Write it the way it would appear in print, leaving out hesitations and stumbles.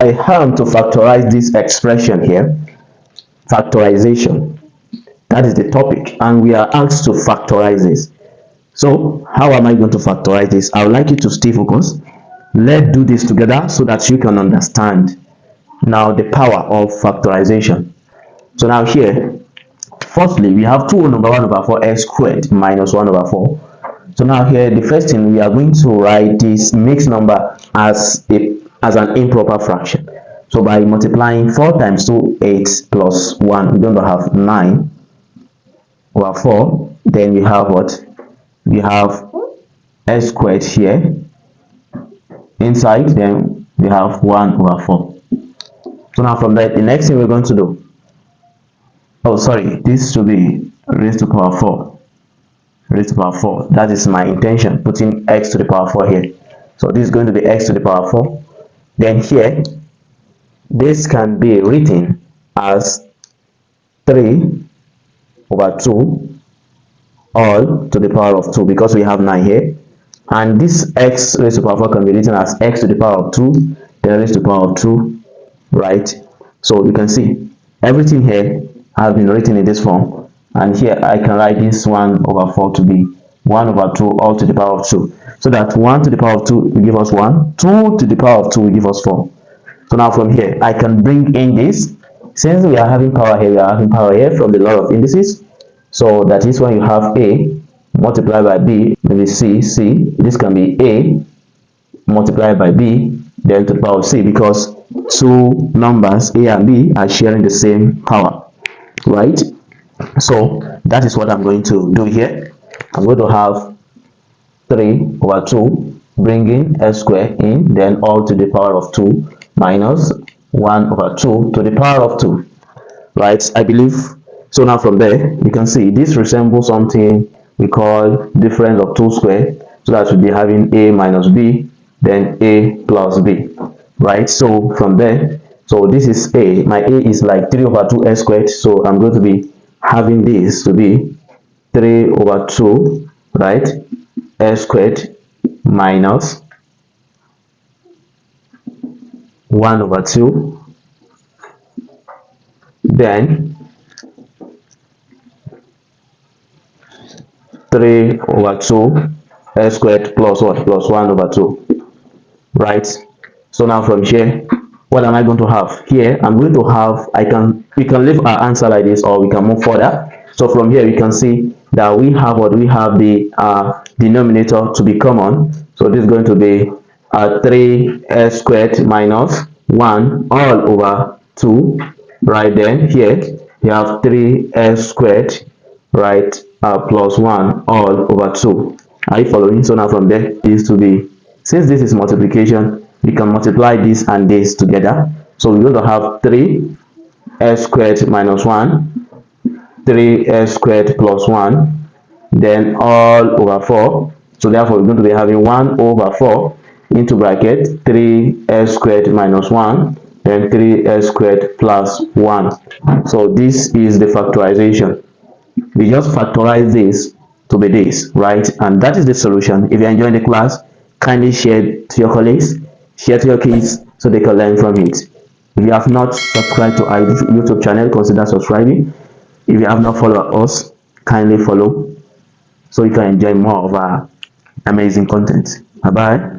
I am to factorize this expression here, factorization. That is the topic, and we are asked to factorize this. So how am I going to factorize this? I would like you to stay focused. Let's do this together so that you can understand now the power of factorization. So now here, firstly, we have 2 over 1 over 4 x squared minus 1 over 4. So now here, the first thing, we are going to write this mixed number as an improper fraction. So by multiplying 4 times 2, 8 plus 1, we're going to have 9 over 4. Then we have what? We have x squared here inside, then we have 1 over 4. So now from that, the next thing we're going to do, oh sorry, this should be raised to power 4. Raised to power 4. That is my intention, putting x to the power 4 here. So this is going to be x to the power 4. Then here, this can be written as 3 over 2 all to the power of 2, because we have 9 here. And this x raised to power 4 can be written as x to the power of 2, then raised to the power of 2, right? So you can see everything here has been written in this form, and here I can write this 1 over 4 to be 1 over 2 all to the power of 2. So that 1 to the power of 2 will give us 1, 2 to the power of 2 will give us 4. So now from here, I can bring in this. Since we are having power here, we are having power here from the law of indices. So that is when you have A multiplied by B, maybe C, this can be A multiplied by B, then to the power of C, because 2 numbers, A and B, are sharing the same power, right? So that is what I'm going to do here. I'm going to have 3 over 2, bringing x squared in, then all to the power of 2 minus 1 over 2 to the power of 2, right? I believe. So now from there, you can see this resembles something we call difference of 2 squared. So that would be having A minus B, then A plus B, right? So from there, so this is A. My A is like 3 over 2 x squared. So I'm going to be having this to be 3 over 2, right? X squared minus 1 over 2, then 3 over 2 x squared plus what? Plus 1 over 2, right? So now from here, what am I going to have? Here, I'm going to have, we can leave our answer like this, or we can move further. So from here, we can see that we have what? We have the denominator to be common. So this is going to be 3x squared minus 1 all over 2, right? Then here, you have 3x squared, right, plus 1 all over 2. Are you following? So now from there, this to be, since this is multiplication, we can multiply this and this together. So we're going to have 3x squared minus 1, 3x squared plus 1, then all over 4. So therefore, we're going to be having 1 over 4 into bracket 3x squared minus 1, then 3x squared plus 1. So this is the factorization. We just factorize this to be this, right? And that is the solution. If you're enjoying the class, kindly share to your colleagues, share to your kids so they can learn from it. If you have not subscribed to our YouTube channel, consider subscribing. If you have not followed us, kindly follow so you can enjoy more of our amazing content. Bye bye.